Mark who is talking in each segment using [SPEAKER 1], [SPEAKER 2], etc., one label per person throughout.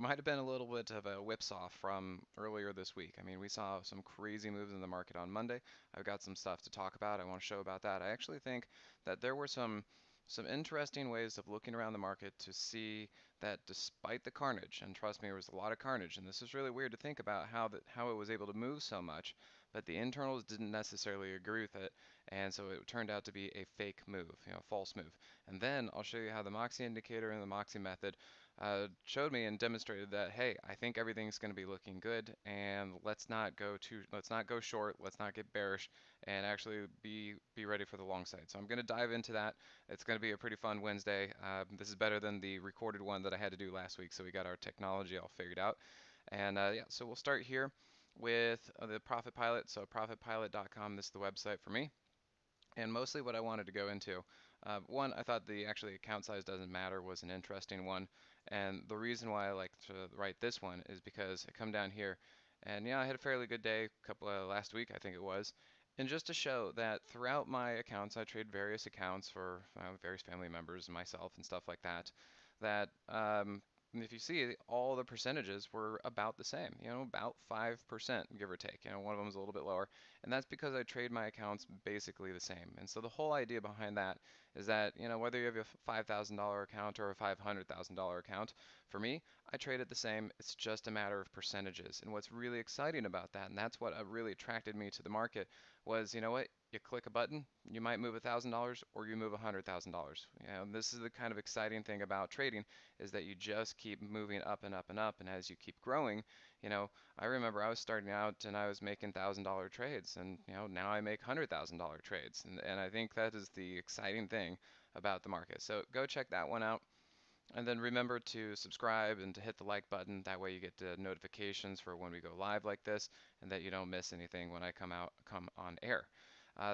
[SPEAKER 1] might have been a little bit of a whipsaw from earlier this week. I mean, we saw some crazy moves in the market on Monday. I've got some stuff to talk about. I want to show about that. I actually think that there were some interesting ways of looking around the market to see that despite the carnage, and trust me, there was a lot of carnage, and this is really weird to think about how it was able to move so much, but the internals didn't necessarily agree with it, and so it turned out to be a fake move, false move. And then I'll show you how the Moxie indicator and the Moxie method showed me and demonstrated that, hey, I think everything's going to be looking good, and let's not go short, let's not get bearish, and actually be ready for the long side. So I'm going to dive into that. It's going to be a pretty fun Wednesday. This is better than the recorded one that I had to do last week, so we got our technology all figured out. And yeah, so we'll start here with the Profit Pilot. So profitpilot.com, this is the website for me. And mostly what I wanted to go into, one, I thought the actually account size doesn't matter was an interesting one. And the reason why I like to write this one is because I come down here and yeah, I had a fairly good day couple last week, I think it was. And just to show that throughout my accounts, I trade various accounts for various family members and myself and stuff like that, that if you see, all the percentages were about the same, about 5%, give or take. One of them is a little bit lower, and that's because I trade my accounts basically the same. And so the whole idea behind that is that, whether you have a $5,000 account or a $500,000 account, for me, I trade it the same. It's just a matter of percentages. And what's really exciting about that, and that's what really attracted me to the market, was, what? You click a button, you might move $1,000 or you move $100,000. This is the kind of exciting thing about trading is that you just keep moving up and up and up, and as you keep growing, I remember I was starting out and I was making $1,000 trades, and now I make $100,000 trades, and I think that is the exciting thing about the market. So go check that one out. And then remember to subscribe and to hit the like button. That way you get notifications for when we go live like this, and that you don't miss anything when I come on air.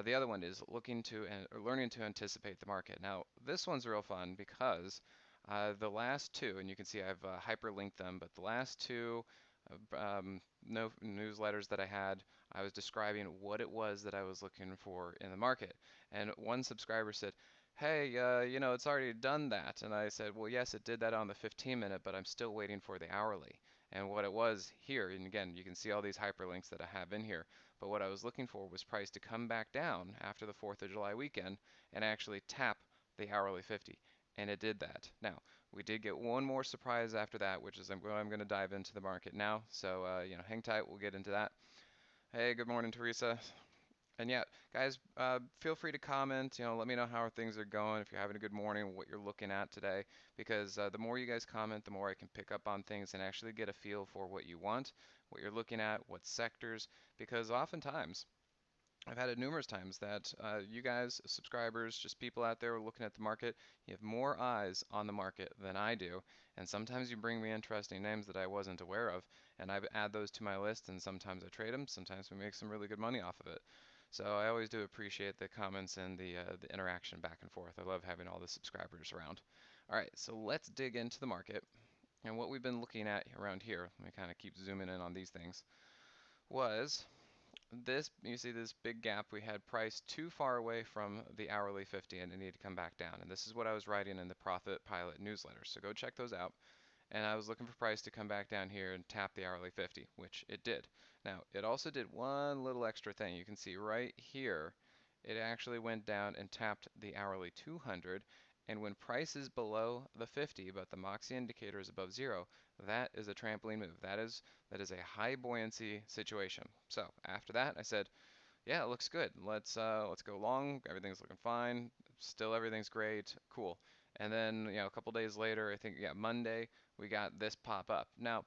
[SPEAKER 1] The other one is looking to and or learning to anticipate the market. Now this one's real fun because the last two, and you can see I've hyperlinked them, but the last two no newsletters that I had, I was describing what it was that I was looking for in the market. And one subscriber said, hey, it's already done that. And I said, well, yes, it did that on the 15-minute, but I'm still waiting for the hourly. And what it was here, and again, you can see all these hyperlinks that I have in here, but what I was looking for was price to come back down after the 4th of July weekend and actually tap the hourly 50. And it did that. Now, we did get one more surprise after that, which is I'm going to dive into the market now. So, hang tight. We'll get into that. Hey, good morning, Teresa. And yeah, guys, feel free to comment. Let me know how things are going, if you're having a good morning, what you're looking at today. Because the more you guys comment, the more I can pick up on things and actually get a feel for what you want, what you're looking at, what sectors. Because oftentimes, I've had it numerous times that you guys, subscribers, just people out there looking at the market, you have more eyes on the market than I do. And sometimes you bring me interesting names that I wasn't aware of, and I add those to my list, and sometimes I trade them, sometimes we make some really good money off of it. So I always do appreciate the comments and the interaction back and forth. I love having all the subscribers around. All right, so let's dig into the market. And what we've been looking at around here, let me kind of keep zooming in on these things, was this, you see this big gap, we had price too far away from the hourly 50 and it needed to come back down. And this is what I was writing in the Profit Pilot newsletter. So go check those out. And I was looking for price to come back down here and tap the hourly 50, which it did. Now, it also did one little extra thing. You can see right here, it actually went down and tapped the hourly 200. And when price is below the 50, but the Moxie indicator is above zero, that is a trampoline move. That is a high buoyancy situation. So after that, I said, yeah, it looks good. Let's go long. Everything's looking fine. Still everything's great. Cool. And then, a couple days later, I think, yeah, Monday, we got this pop up. Now,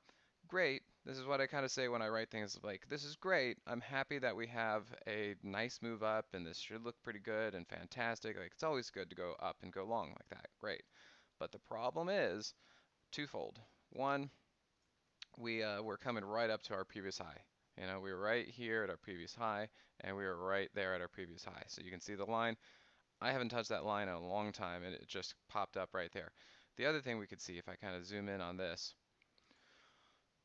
[SPEAKER 1] great. This is what I kind of say when I write things like, this is great. I'm happy that we have a nice move up and this should look pretty good and fantastic. Like, it's always good to go up and go long like that. Great. But the problem is twofold. One, we're coming right up to our previous high. We were right here at our previous high, and we were right there at our previous high. So you can see the line. I haven't touched that line in a long time, and it just popped up right there. The other thing we could see, if I kind of zoom in on this,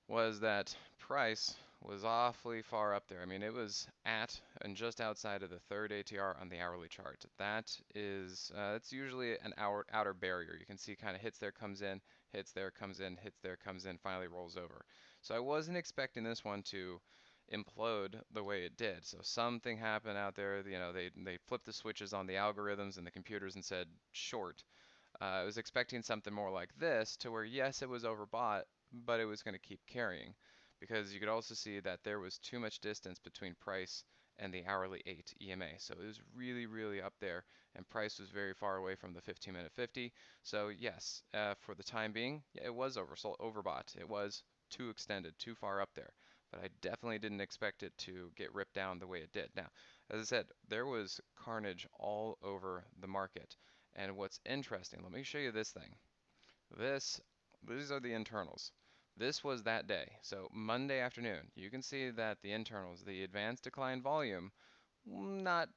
[SPEAKER 1] was that price was awfully far up there. I mean, it was at and just outside of the third ATR on the hourly chart. That is, it's usually an outer barrier. You can see kind of hits there, comes in, hits there, comes in, hits there, comes in, finally rolls over. So I wasn't expecting this one to implode the way it did. So something happened out there. You know, they flipped the switches on the algorithms and the computers and said short. I was expecting something more like this, to where yes, it was overbought, but it was going to keep carrying, because you could also see that there was too much distance between price and the hourly 8 EMA. So it was really, really up there, and price was very far away from the 15-minute 50. So yes, for the time being, yeah, it was oversold, overbought. It was too extended, too far up there. But I definitely didn't expect it to get ripped down the way it did. Now, as I said, there was carnage all over the market. And what's interesting, let me show you this thing. This, these are the internals. This was that day. So Monday afternoon, you can see that the internals, the advanced decline volume, not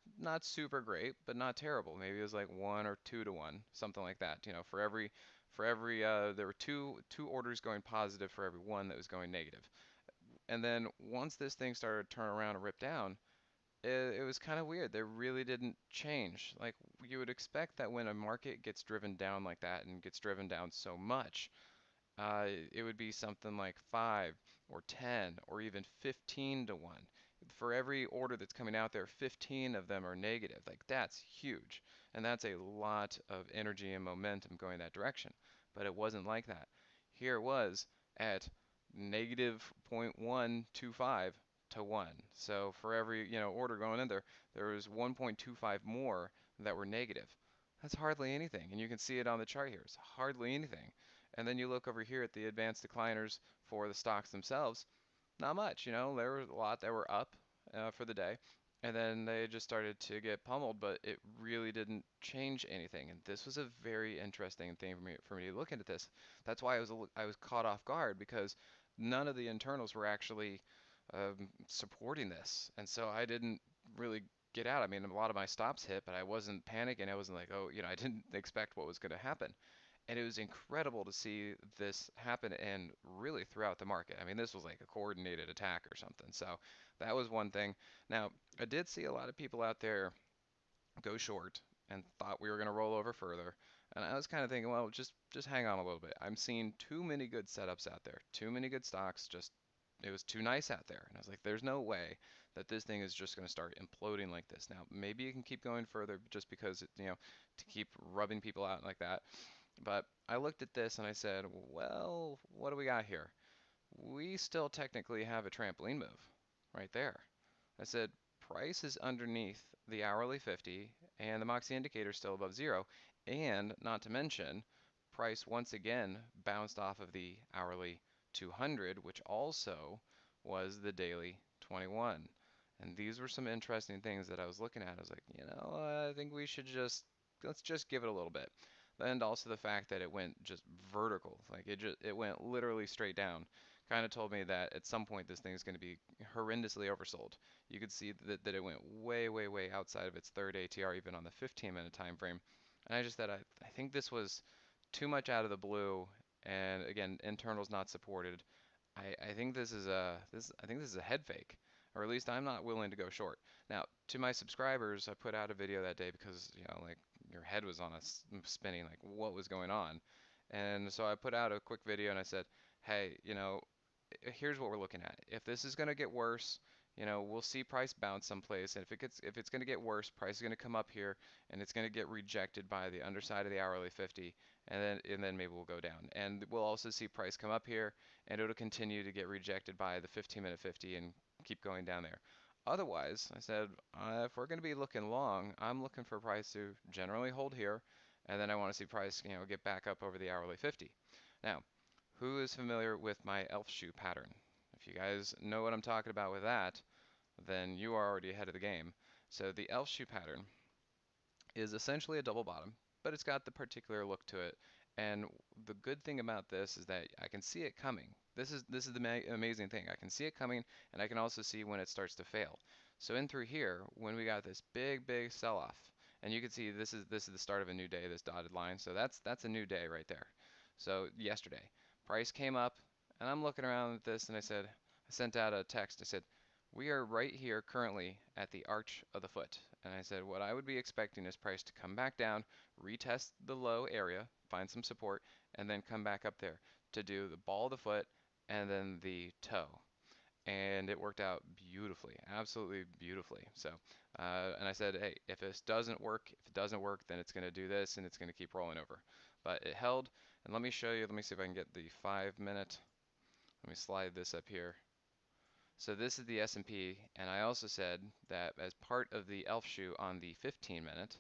[SPEAKER 1] super great, but not terrible. Maybe it was like 1 or 2 to 1, something like that. You know, for every there were two orders going positive for every one that was going negative. And then once this thing started to turn around and rip down, it was kind of weird. They really didn't change. Like, you would expect that when a market gets driven down like that and gets driven down so much, it would be something like 5 or 10 or even 15 to 1. For every order that's coming out there, 15 of them are negative. Like, that's huge. And that's a lot of energy and momentum going that direction. But it wasn't like that. Here it was at negative 0.125 to 1. So for every, order going in there, there was 1.25 more that were negative. That's hardly anything. And you can see it on the chart here. It's hardly anything. And then you look over here at the advanced decliners for the stocks themselves. Not much, there were a lot that were up for the day. And then they just started to get pummeled, but it really didn't change anything. And this was a very interesting thing for me to look into this. That's why I was caught off guard, because none of the internals were actually supporting this. And so I didn't really get out. I mean, a lot of my stops hit, but I wasn't panicking. I wasn't like, oh, I didn't expect what was going to happen. And it was incredible to see this happen, and really throughout the market. I mean, this was like a coordinated attack or something. So that was one thing. Now, I did see a lot of people out there go short and thought we were going to roll over further. And I was kind of thinking, well, just hang on a little bit. I'm seeing too many good setups out there, too many good stocks. Just it was too nice out there. And I was like, there's no way that this thing is just going to start imploding like this. Now, maybe it can keep going further just because to keep rubbing people out like that. But I looked at this and I said, well, what do we got here? We still technically have a trampoline move right there. I said, price is underneath the hourly 50 and the Moxie indicator is still above zero. And not to mention, price once again bounced off of the hourly 200, which also was the daily 21. And these were some interesting things that I was looking at. I was like, I think we should let's just give it a little bit. And also the fact that it went just vertical, like it went literally straight down, kind of told me that at some point this thing is going to be horrendously oversold. You could see that it went way, way, way outside of its third ATR, even on the 15-minute time frame. And I just thought, I think this was too much out of the blue, and again, internals not supported. I think this is a head fake, or at least I'm not willing to go short. Now, to my subscribers, I put out a video that day because like your head was on a spinning, like what was going on, and so I put out a quick video and I said, hey, here's what we're looking at. If this is going to get worse, we'll see price bounce someplace, and if it's going to get worse, price is going to come up here, and it's going to get rejected by the underside of the hourly 50, and then maybe we'll go down. And we'll also see price come up here, and it'll continue to get rejected by the 15-minute 50 and keep going down there. Otherwise, I said, if we're going to be looking long, I'm looking for price to generally hold here, and then I want to see price, get back up over the hourly 50. Now, who is familiar with my elf shoe pattern? If you guys know what I'm talking about with that, then you are already ahead of the game. So the elf shoe pattern is essentially a double bottom, but it's got the particular look to it. And the good thing about this is that I can see it coming. This is the amazing thing. I can see it coming, and I can also see when it starts to fail. So in through here, when we got this big sell-off, and you can see this is the start of a new day, this dotted line. So that's a new day right there. So yesterday, price came up, and I'm looking around at this, and I said, I sent out a text. I said, we are right here currently at the arch of the foot. And I said, what I would be expecting is price to come back down, retest the low area, find some support, and then come back up there to do the ball of the foot and then the toe. And it worked out beautifully, absolutely beautifully. So, and I said, hey, if this doesn't work, if it doesn't work, then it's going to do this and it's going to keep rolling over. But it held. And let me show you, let me see if I can get the 5 minute. Let me slide this up here. So this is the S&P, and I also said that as part of the elf shoe on the 15-minute,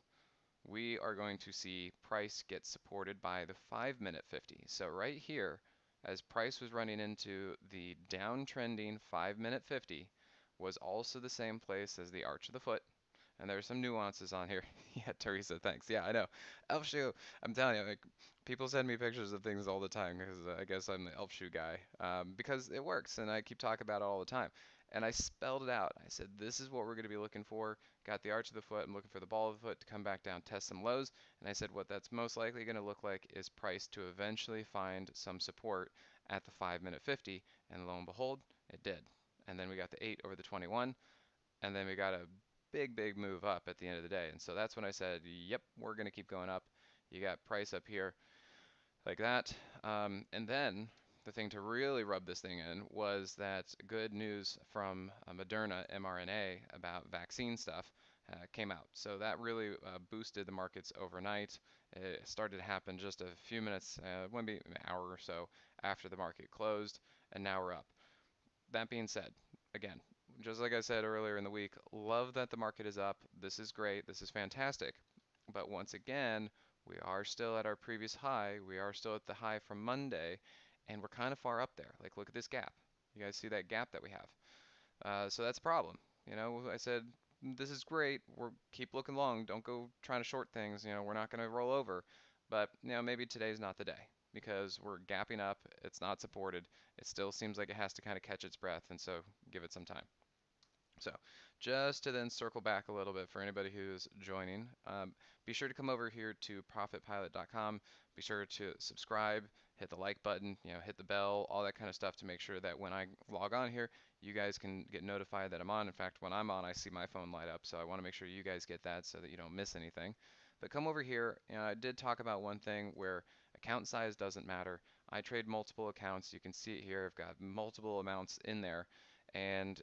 [SPEAKER 1] we are going to see price get supported by the 5-minute 50. So right here, as price was running into the downtrending 5-minute 50, was also the same place as the arch of the foot. And there's some nuances on here. Yeah, Teresa, thanks. Yeah, I know. Elf shoe. I'm telling you, like, people send me pictures of things all the time because I guess I'm the elf shoe guy. Because it works, and I keep talking about it all the time. And I spelled it out. I said, this is what we're going to be looking for. Got the arch of the foot. I'm looking for the ball of the foot to come back down, test some lows. And I said, what that's most likely going to look like is price to eventually find some support at the 5-minute 50. And lo and behold, it did. And then we got the 8 over the 21. And then we got a big move up at the end of the day. And so that's when I said, yep, we're going to keep going up. You got price up here like that. And then the thing to really rub this thing in was that good news from Moderna mRNA about vaccine stuff came out. So that really boosted the markets overnight. It started to happen just a few minutes, maybe an hour or so after the market closed, and now we're up. That being said, again, just like I said earlier in the week, love that the market is up. This is great. This is fantastic. But once again, we are still at our previous high. We are still at the high from Monday, and we're kind of far up there. Like, look at this gap. You guys see that gap that we have? So that's a problem. You know, I said, this is great. We're keep looking long. Don't go trying to short things. You know, we're not going to roll over. But, you know, maybe today's not the day because we're gapping up. It's not supported. It still seems like it has to kind of catch its breath, and so give it some time. So just to then circle back a little bit for anybody who's joining, be sure to come over here to profitpilot.com. Be sure to subscribe, hit the like button, you know, hit the bell, all that kind of stuff to make sure that when I log on here, you guys can get notified that I'm on. In fact, when I'm on, I see my phone light up. So I want to make sure you guys get that so that you don't miss anything. But come over here. You know, I did talk about one thing where account size doesn't matter. I trade multiple accounts. You can see it here. I've got multiple amounts in there and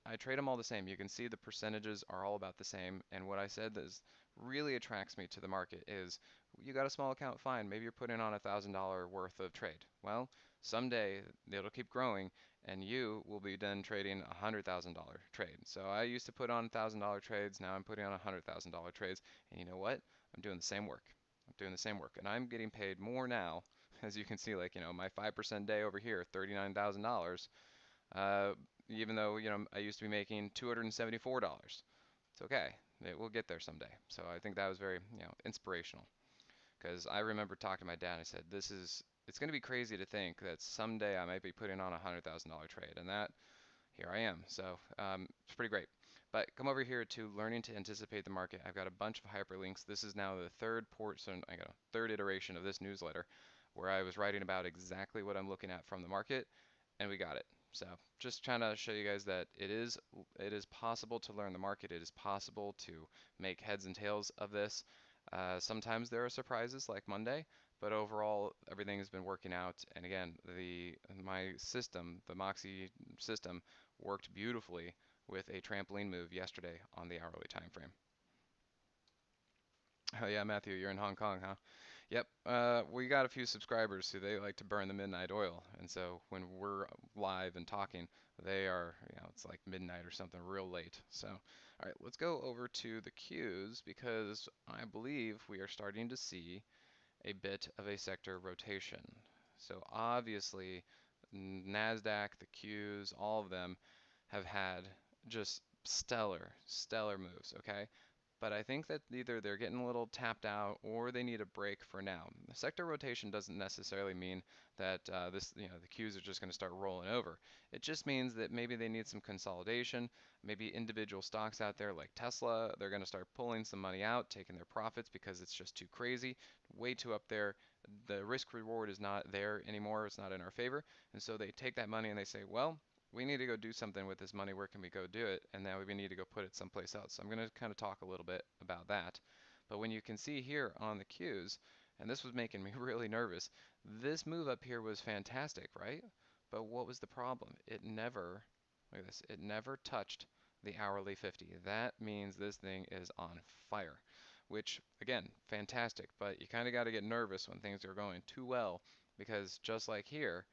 [SPEAKER 1] I trade them all the same. You can see the percentages are all about the same. And what I said is really attracts me to the market is you got a small account, fine. Maybe you're putting on $1,000 worth of trade. Well, someday it'll keep growing, and you will be then trading a $100,000 trade. So I used to put on $1,000 trades. Now I'm putting on $100,000 trades. And you know what? I'm doing the same work. I'm doing the same work, and I'm getting paid more now. As you can see, like, you know, my 5% day over here, $39,000. Uh, Even though, you know, I used to be making $274. It's okay. It will get there someday. So I think that was very, you know, inspirational. Because I remember talking to my dad and I said, it's going to be crazy to think that someday I might be putting on a $100,000 trade. And that, here I am. So it's pretty great. But come over here to learning to anticipate the market. I've got a bunch of hyperlinks. This is now the third portion, I got a third iteration of this newsletter where I was writing about exactly what I'm looking at from the market, and we got it. So just trying to show you guys that it is possible to learn the market. It is possible to make heads and tails of this. Sometimes there are surprises like Monday, but overall everything has been working out. And again, my system, the Moxie system, worked beautifully with a trampoline move yesterday on the hourly time frame. Oh yeah, Matthew, you're in Hong Kong, huh? Yep. We got a few subscribers who they like to burn the midnight oil, and so when we're live and talking, they are, you know, it's like midnight or something real late. So, all right, let's go over to the Qs because I believe we are starting to see a bit of a sector rotation. So obviously, NASDAQ, the Qs, all of them have had just stellar moves, okay? But I think that either they're getting a little tapped out or they need a break for now. The sector rotation doesn't necessarily mean that the Qs are just going to start rolling over. It just means that maybe they need some consolidation. Maybe individual stocks out there like Tesla, they're going to start pulling some money out, taking their profits because it's just too crazy, way too up there. The risk reward is not there anymore. It's not in our favor. And so they take that money and they say, well, we need to go do something with this money. Where can we go do it? And now we need to go put it someplace else. So I'm going to kind of talk a little bit about that. But when you can see here on the cues, and this was making me really nervous, this move up here was fantastic, right? But what was the problem? It never, look at this, it never touched the hourly 50. That means this thing is on fire, which again, fantastic, but you kind of got to get nervous when things are going too well, because just like here,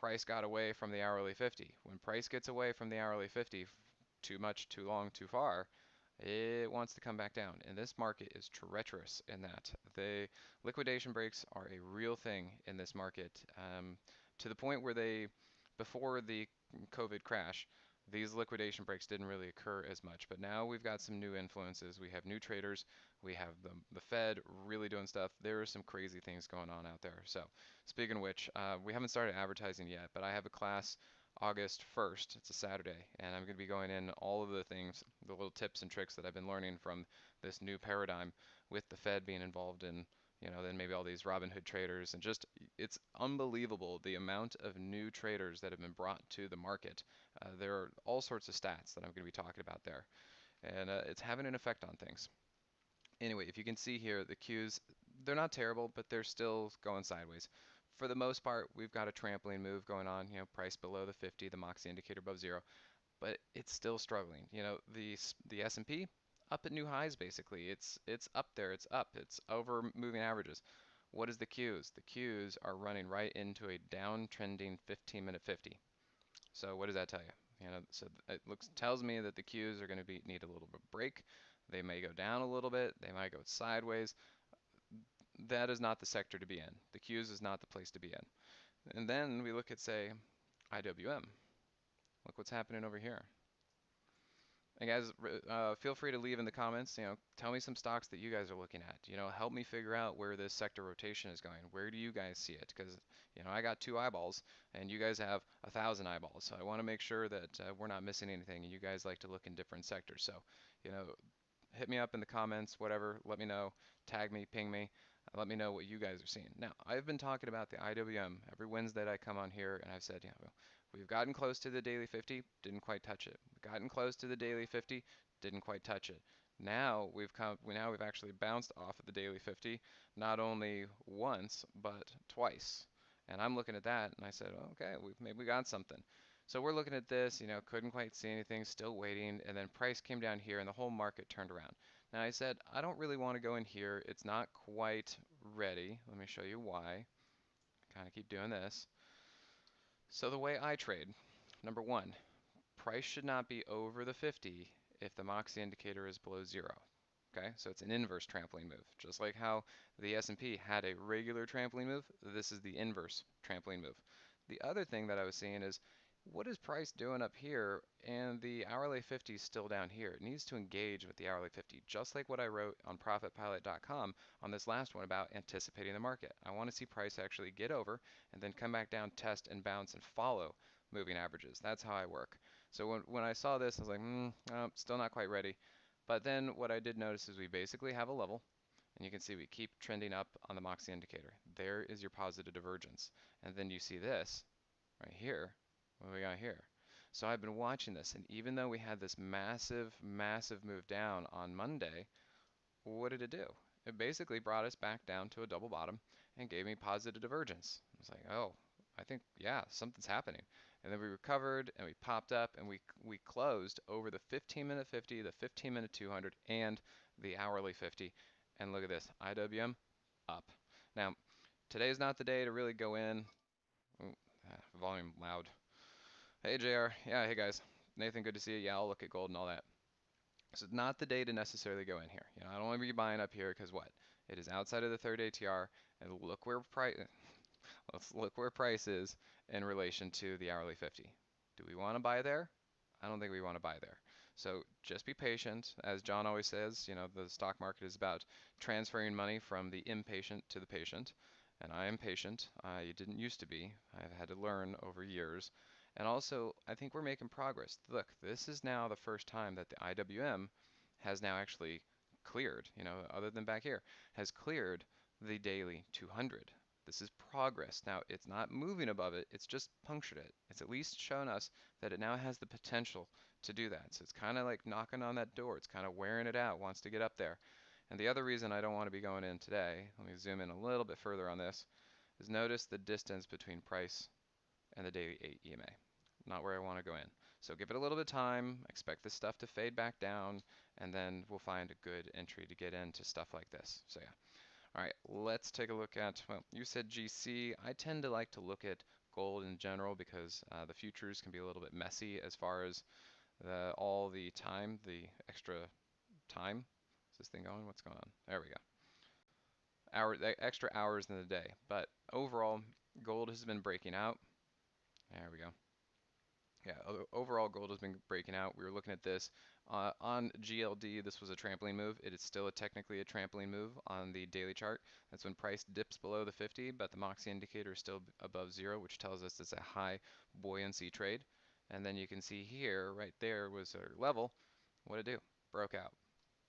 [SPEAKER 1] price got away from the hourly 50. When price gets away from the hourly 50 too much, too long, too far, it wants to come back down. And this market is treacherous in that. The liquidation breaks are a real thing in this market, to the point where before the COVID crash, these liquidation breaks didn't really occur as much. But now we've got some new influences. We have new traders. We have the Fed really doing stuff. There are some crazy things going on out there. So speaking of which, we haven't started advertising yet, but I have a class August 1st. It's a Saturday, and I'm going to be going in all of the things, the little tips and tricks that I've been learning from this new paradigm with the Fed being involved in, then maybe all these Robinhood traders, and just it's unbelievable the amount of new traders that have been brought to the market. There are all sorts of stats that I'm going to be talking about there, and it's having an effect on things. Anyway, if you can see here, the cues, they're not terrible, but they're still going sideways. For the most part, we've got a trampoline move going on, price below the 50, the Moxie indicator above zero, but it's still struggling. The S&P up at new highs basically. It's up there, it's up, it's over moving averages. What is the cues? The cues are running right into a downtrending 15-minute 50. So what does that tell you? So it tells me that the cues are going to need a little bit of break. They may go down a little bit. They might go sideways. That is not the sector to be in. The cues is not the place to be in. And then we look at, say, IWM. Look what's happening over here. And guys, feel free to leave in the comments, tell me some stocks that you guys are looking at. Help me figure out where this sector rotation is going. Where do you guys see it? Because, I got 2 eyeballs and you guys have 1,000 eyeballs. So I want to make sure that we're not missing anything, and you guys like to look in different sectors. So, hit me up in the comments, whatever, let me know, tag me, ping me, let me know what you guys are seeing. Now, I've been talking about the IWM every Wednesday that I come on here, and I've said, we've gotten close to the daily 50, didn't quite touch it. We've gotten close to the daily 50, didn't quite touch it. Now we've actually bounced off of the daily 50, not only once, but twice. And I'm looking at that, and I said, oh, okay, maybe we got something. So we're looking at this, couldn't quite see anything, still waiting, and then price came down here and the whole market turned around. Now I said, I don't really want to go in here. It's not quite ready. Let me show you why. Kind of keep doing this. So the way I trade, number one, price should not be over the 50 if the Moxie indicator is below zero. Okay, so it's an inverse trampoline move. Just like how the S&P had a regular trampoline move, this is the inverse trampoline move. The other thing that I was seeing is, what is price doing up here and the hourly 50 is still down here? It needs to engage with the hourly 50, just like what I wrote on profitpilot.com on this last one about anticipating the market. I want to see price actually get over and then come back down, test and bounce and follow moving averages. That's how I work. So when I saw this, I was like, oh, still not quite ready. But then what I did notice is we basically have a level, and you can see we keep trending up on the Moxie indicator. There is your positive divergence. And then you see this right here. What do we got here? So I've been watching this, and even though we had this massive, massive move down on Monday, what did it do? It basically brought us back down to a double bottom and gave me positive divergence. I was like, oh, I think, yeah, something's happening. And then we recovered and we popped up and we closed over the 15-minute 50, the 15-minute 200, and the hourly 50. And look at this, IWM up. Now, today's not the day to really go in. Ooh, volume loud. Hey JR, yeah, hey guys. Nathan, good to see you. Yeah, I'll look at gold and all that. So it's not the day to necessarily go in here. I don't want to be buying up here because what? It is outside of the 30 ATR, and look where price. Let's look where price is in relation to the hourly 50. Do we want to buy there? I don't think we want to buy there. So just be patient. As John always says, the stock market is about transferring money from the impatient to the patient. And I am patient. I didn't used to be. I've had to learn over years. And also, I think we're making progress. Look, this is now the first time that the IWM has now actually cleared, other than back here, has cleared the daily 200. This is progress. Now, it's not moving above it, it's just punctured it. It's at least shown us that it now has the potential to do that. So it's kind of like knocking on that door. It's kind of wearing it out, wants to get up there. And the other reason I don't want to be going in today, let me zoom in a little bit further on this, is notice the distance between price and the daily 8 EMA. Not where I want to go in. So give it a little bit of time, expect this stuff to fade back down, and then we'll find a good entry to get into stuff like this. So yeah. All right, let's take a look at, well, you said GC. I tend to like to look at gold in general because the futures can be a little bit messy as far as all the time, the extra time. Is this thing going? What's going on? There we go. The extra hours in the day. But overall, gold has been breaking out. There we go. Yeah, overall gold has been breaking out. We were looking at this on GLD. This was a trampoline move. It is still technically a trampoline move on the daily chart. That's when price dips below the 50, but the Moxie indicator is still above 0, which tells us it's a high buoyancy trade. And then you can see here, right there was our level. What did it do? Broke out.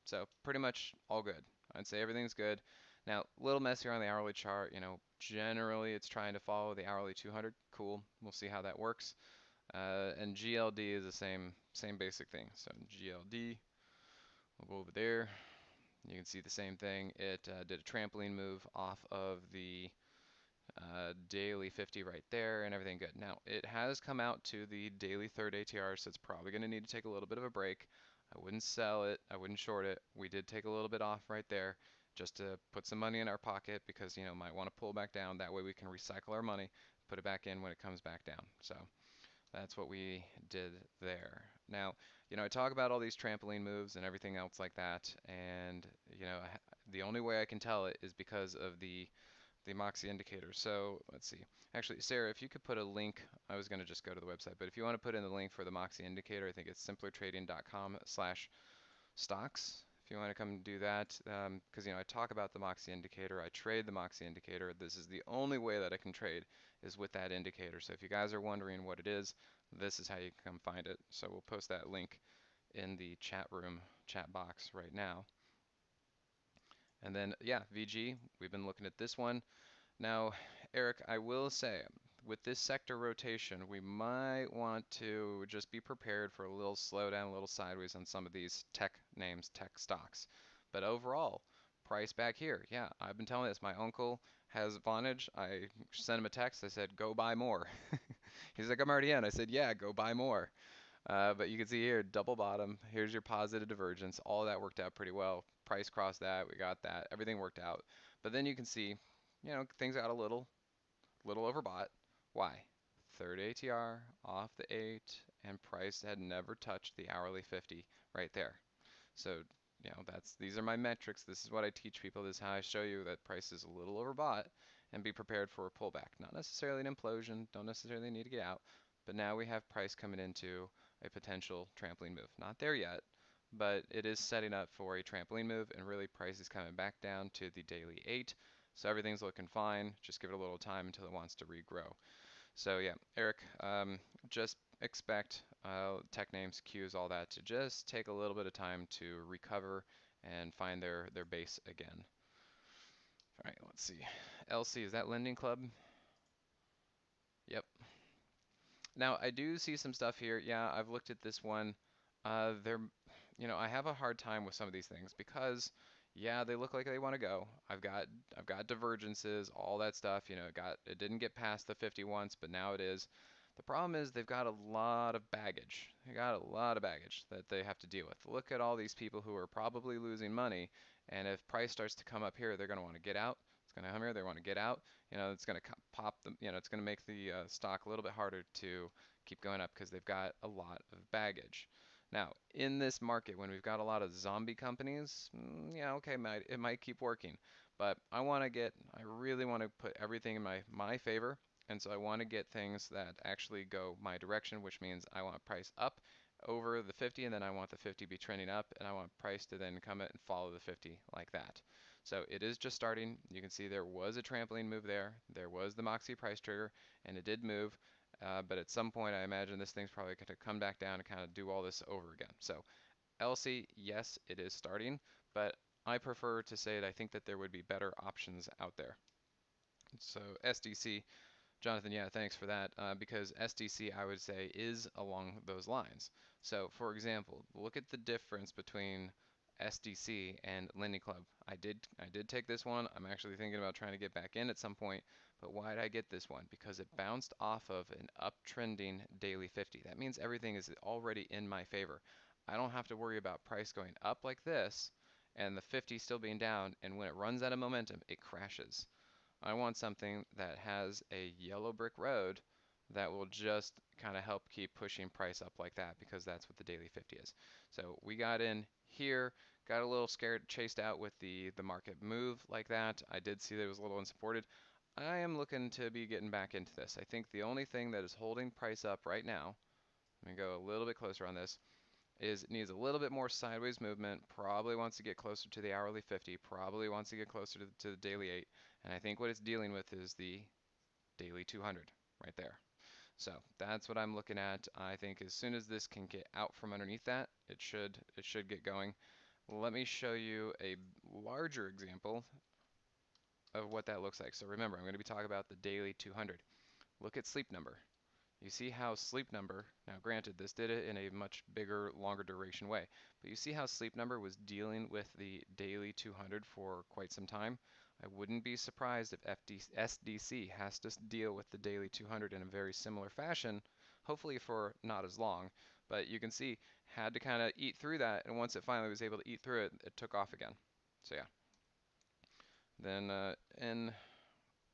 [SPEAKER 1] So pretty much all good. I'd say everything's good. Now, a little messier on the hourly chart. Generally it's trying to follow the hourly 200. Cool. We'll see how that works. And GLD is the same basic thing. So GLD, we'll go over there. You can see the same thing. It did a trampoline move off of the daily 50 right there, and everything good. Now it has come out to the daily third ATR, so it's probably going to need to take a little bit of a break. I wouldn't sell it. I wouldn't short it. We did take a little bit off right there just to put some money in our pocket because might want to pull back down. That way we can recycle our money, put it back in when it comes back down. So that's what we did there. Now, I talk about all these trampoline moves and everything else like that, and the only way I can tell it is because of the Moxie indicator. So let's see. Actually, Sarah, if you could put a link, I was going to just go to the website, but if you want to put in the link for the Moxie indicator, I think it's simplertrading.com/stocks. If you want to come do that, because I talk about the Moxie indicator, I trade the Moxie indicator. This is the only way that I can trade is with that indicator. So if you guys are wondering what it is, this is how you can come find it. So we'll post that link in the chat room, chat box right now. And then, yeah, VG, we've been looking at this one. Now, Eric, I will say, with this sector rotation, we might want to just be prepared for a little slowdown, a little sideways on some of these tech names, tech stocks. But overall, price back here. Yeah, I've been telling this. My uncle has Vonage. I sent him a text. I said, go buy more. He's like, I'm already in. I said, yeah, go buy more. But you can see here, double bottom. Here's your positive divergence. All that worked out pretty well. Price crossed that. We got that. Everything worked out. But then you can see, things got a little overbought. Why? Third ATR off the 8, and price had never touched the hourly 50 right there. So, these are my metrics. This is what I teach people. This is how I show you that price is a little overbought and be prepared for a pullback. Not necessarily an implosion. Don't necessarily need to get out. But now we have price coming into a potential trampoline move. Not there yet, but it is setting up for a trampoline move, and really price is coming back down to the daily 8. So everything's looking fine. Just give it a little time until it wants to regrow. So yeah, Eric, just expect tech names, Qs, all that to just take a little bit of time to recover and find their base again. All right, let's see. LC, is that Lending Club? Yep. Now I do see some stuff here. Yeah, I've looked at this one. I have a hard time with some of these things because, yeah, they look like they want to go. I've got divergences, all that stuff. It didn't get past the 50 once, but now it is. The problem is they've got a lot of baggage. They got a lot of baggage that they have to deal with. Look at all these people who are probably losing money, and if price starts to come up here, they're going to want to get out. It's going to come here, they want to get out. It's going to pop them. It's going to make the stock a little bit harder to keep going up because they've got a lot of baggage. Now, in this market, when we've got a lot of zombie companies, yeah, okay, it might keep working. But I really want to put everything in my favor. And so I want to get things that actually go my direction, which means I want price up over the 50, and then I want the 50 be trending up, and I want price to then come in and follow the 50 like that. So it is just starting. You can see there was a trampoline move there. There was the Moxie price trigger, and it did move. But at some point, I imagine this thing's probably going to come back down and kind of do all this over again. So LC, yes, it is starting, but I prefer to say that I think that there would be better options out there. So SDC, Jonathan, yeah, thanks for that. Because SDC, I would say, is along those lines. So, for example, look at the difference between SDC and Lindy Club. I did take this one. I'm actually thinking about trying to get back in at some point. But why did I get this one? Because it bounced off of an uptrending daily 50. That means everything is already in my favor. I don't have to worry about price going up like this and the 50 still being down, and when it runs out of momentum, it crashes. I want something that has a yellow brick road that will just kind of help keep pushing price up like that, because that's what the daily 50 is. So we got in here, got a little scared, chased out with the market move like that. I did see that it was a little unsupported. I am looking to be getting back into this. I think the only thing that is holding price up right now, let me go a little bit closer on this, is it needs a little bit more sideways movement, probably wants to get closer to the hourly 50, probably wants to get closer to the daily 8, and I think what it's dealing with is the daily 200 right there. So that's what I'm looking at. I think as soon as this can get out from underneath that, it should get going. Let me show you a larger example of what that looks like. So remember, I'm going to be talking about the daily 200. Look at sleep number. You see how sleep number, now granted this did it in a much bigger, longer duration way, but you see how sleep number was dealing with the daily 200 for quite some time? I wouldn't be surprised if SDC has to deal with the daily 200 in a very similar fashion, hopefully for not as long, but you can see had to kind of eat through that, and once it finally was able to eat through it, it took off again. So yeah. Then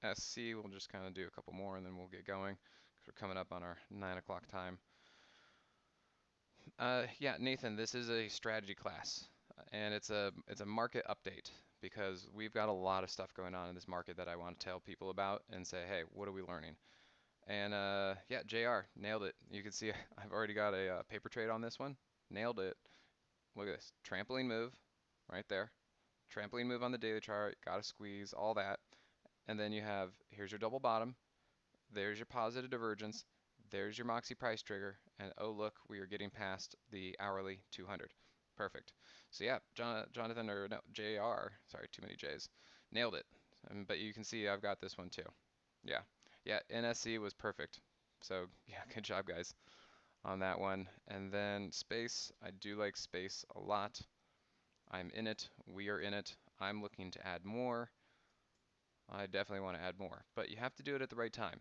[SPEAKER 1] NSC, we'll just kind of do a couple more and then we'll get going, because we're coming up on our 9 o'clock time. Yeah, Nathan, this is a strategy class, and it's a market update, because we've got a lot of stuff going on in this market that I want to tell people about and say, hey, what are we learning? And yeah, JR nailed it. You can see I've already got a paper trade on this one. Nailed it. Look at this trampoline move right there. Trampoline move on the daily chart. Got to squeeze all that, and then you have here's your double bottom. There's your positive divergence. There's your Moxie price trigger. And oh, look, we are getting past the hourly 200. Perfect. So yeah, Jonathan, or no, JR, sorry, too many J's, nailed it. But you can see I've got this one too. Yeah. Yeah, NSC was perfect. So yeah, good job, guys, on that one. And then space, I do like space a lot. I'm in it. We are in it. I'm looking to add more. I definitely want to add more, but you have to do it at the right time.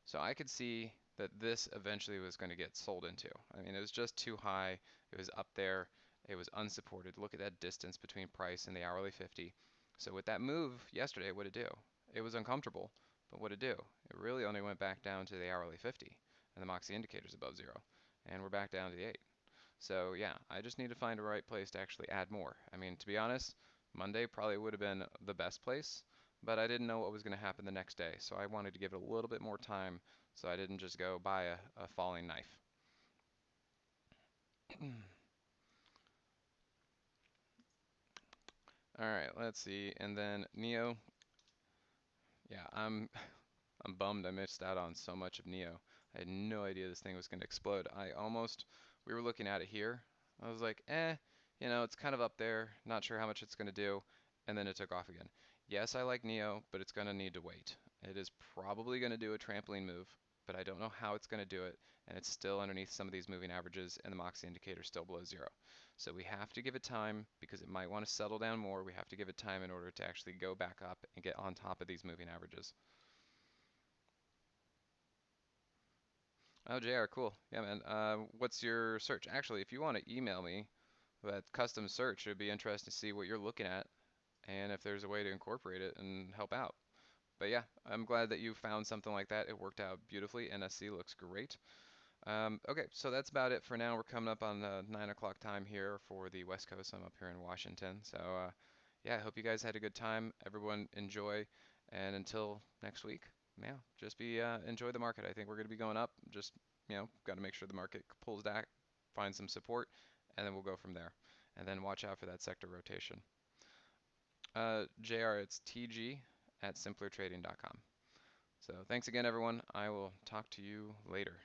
[SPEAKER 1] So I could see that this eventually was going to get sold into. I mean, it was just too high. It was up there. It was unsupported. Look at that distance between price and the hourly 50. So with that move yesterday, what did it do? It was uncomfortable, but what did it do? It really only went back down to the hourly 50, and the Moxie indicator's above zero, and we're back down to the 8. So yeah, I just need to find a right place to actually add more. I mean, to be honest, Monday probably would have been the best place, but I didn't know what was going to happen the next day, so I wanted to give it a little bit more time so I didn't just go buy a falling knife. All right, let's see. And then Neo, yeah, I'm bummed I missed out on so much of Neo. I had no idea this thing was going to explode. We were looking at it here. I was like, it's kind of up there. Not sure how much it's going to do. And then it took off again. Yes, I like Neo, but it's going to need to wait. It is probably going to do a trampoline move, but I don't know how it's going to do it. And it's still underneath some of these moving averages, and the Moxie indicator is still below zero. So we have to give it time, because it might want to settle down more. We have to give it time in order to actually go back up and get on top of these moving averages. Oh, JR, cool. Yeah, man. What's your search? Actually, if you want to email me that custom search, it would be interesting to see what you're looking at and if there's a way to incorporate it and help out. But yeah, I'm glad that you found something like that. It worked out beautifully. NSC looks great. Okay, so that's about it for now. We're coming up on 9 o'clock time here for the West Coast. I'm up here in Washington. So yeah, I hope you guys had a good time. Everyone enjoy. And until next week, yeah, just enjoy the market. I think we're going to be going up. Just, got to make sure the market pulls back, find some support, and then we'll go from there. And then watch out for that sector rotation. JR, it's TG at simplertrading.com. So thanks again, everyone. I will talk to you later.